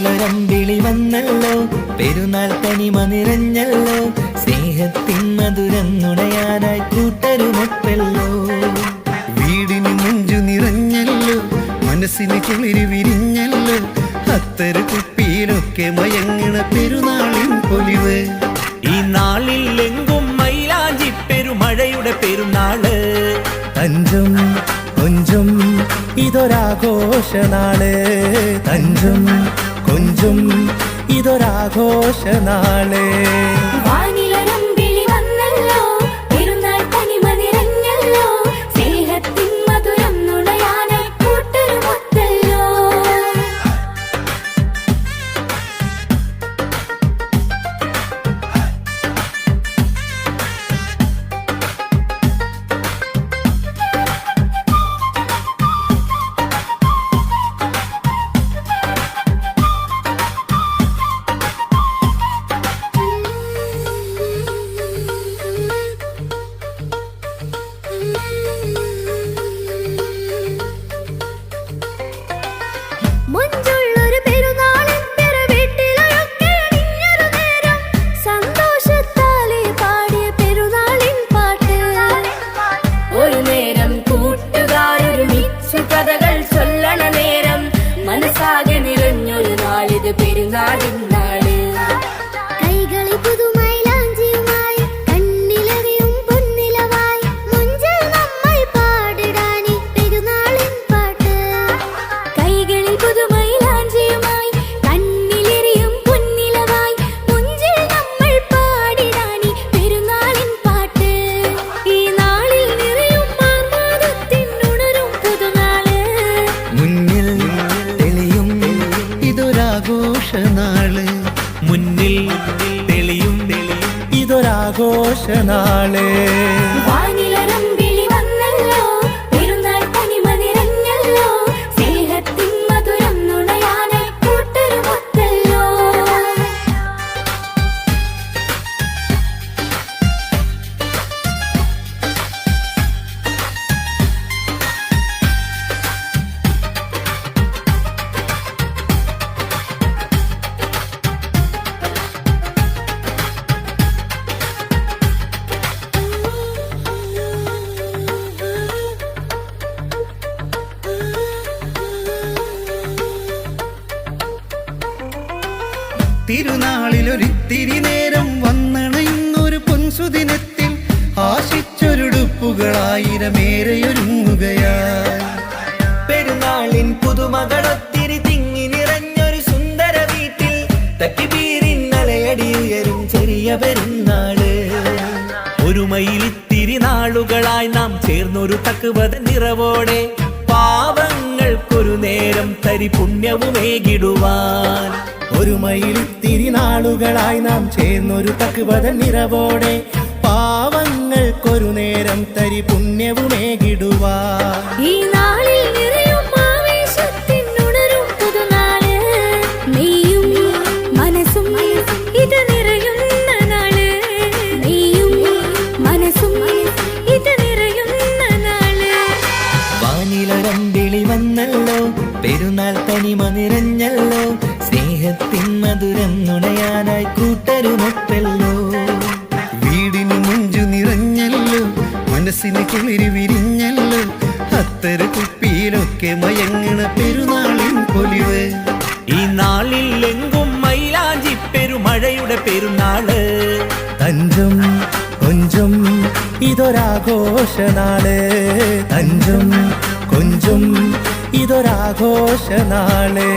വാനിലൊരമ്പിളി വന്നല്ലോ, പെരുന്നാൾ തനിമ നിറഞ്ഞല്ലോ, സ്നേഹത്തിൻ മധുരം നുണയാനായി കൂട്ടരുമൊപ്പല്ലോ. വീടിന് നെഞ്ചു നിറഞ്ഞല്ലോ, മനസ്സിന് കുളിര് വിരിഞ്ഞല്ലോ, അത്തര കുപ്പിയിലൊക്കെ മയങ്ങണ പെരുന്നാളിൻ പൊലിവ്. ഈ നാളിൽ എങ്കും മൈലാഞ്ചി പെരുമഴയുടെ പെരുന്നാള്. തഞ്ചും കൊഞ്ചും ഇതൊരാഘോഷനാള്, തഞ്ചും കൊഞ്ചും ഇതൊരാഘോഷനാള്. മനസ്സാകെ നിറഞ്ഞൊരു നാളിത് പെരുന്നാളിൻ നാള്. കൈകളിൽ പുതുമൈലാഞ്ചിയുമായി കണ്ണിലറിയും പൊന്നിലവായി മുഞ്ചിൽ നമ്മൾ പാടിടാനി പെരുന്നാളിൻ പാട്ട്. കൈകളിൽ പുതുമൈലാഞ്ചിയുമായി കണ്ണിലറിയും പൊന്നിലവായി മുഞ്ചിൽ നമ്മൾ പാടിടാനി പെരുന്നാളിൻ പാട്ട്. ഈ നാളിൽ നിറയും ആർമാദത്തിൻ ഉണരും പുതുനാള്. മുന്നിൽ ഇതൊരാഘോഷനാള്, മുന്നിൽ തെളിയും ഇതൊരാഘോഷനാള്. വാനിലൊരമ്പിളി വന്നല്ലോ, പെരുന്നാൾ തനിമ നിറഞ്ഞല്ലോ, സ്നേഹത്തിൻ മധുരം നുണയാനായി കൂട്ടരുമൊത്തല്ലോ. തിരുനാളിലൊരിത്തിരി നേരം വന്നണയുന്നൊരു പൊൻസുദിനത്തിൽ ആശിച്ചൊരുടുപ്പുകളായിരമേറെയൊരുങ്ങുകയായി. പെരുന്നാളിൻ പുതുമകളൊത്തിരി തിങ്ങി നിറഞ്ഞൊരു സുന്ദര വീട്ടിൽ തക്കിബീരിൻ അലയടി ഉയരും ചെറിയ പെരുന്നാള്. ഒരു മയിലിത്തിരി നാളുകളായി നാം ചേർന്നൊരു തക്കുവത നിറവോടെ പാവങ്ങൾക്കൊരു നേരം തരി പുണ്യവുമേകിടുവാൻ. ഒരു മയിലിത്തിരി നാളുകളായി നാം ചേർന്നൊരു തക്കുവത നിറവോടെ പാവങ്ങൾക്കൊരു നേരം തരി പുണ്യവുമേകിടുവാൻ. ഈ നാളിൽ നിറയും ആവേശത്തിൻ ഉണരും പുതുനാള്. നീയും മനസ്സും ഇത് നിറയുന്ന നാള്. നീയും മനസ്സും ഇത് നിറയുന്ന നാള്. വാനിലൊരമ്പിളി വന്നല്ലോ, പെരുന്നാൾ തനിമ നിറഞ്ഞല്ലോ, സ്നേഹത്തിൻ മധുരം നുണയാനായി കൂട്ടരുമൊപ്പല്ലോ. വീടിന് നെഞ്ചു നിറഞ്ഞല്ലോ, മനസ്സിന് കുളിര് വിരിഞ്ഞല്ലോ, അത്തര കുപ്പിയിലൊക്കെ മയങ്ങണ പെരുന്നാളിൻ പൊലിവ്. ഈ നാളിൽ എങ്കും മൈലാഞ്ചി പെരുമഴയുടെ പെരുന്നാള്. തഞ്ചും കൊഞ്ചും ഇതൊരാഘോഷനാള്, തഞ്ചും കൊഞ്ചും ഇതൊരാഘോഷനാള്.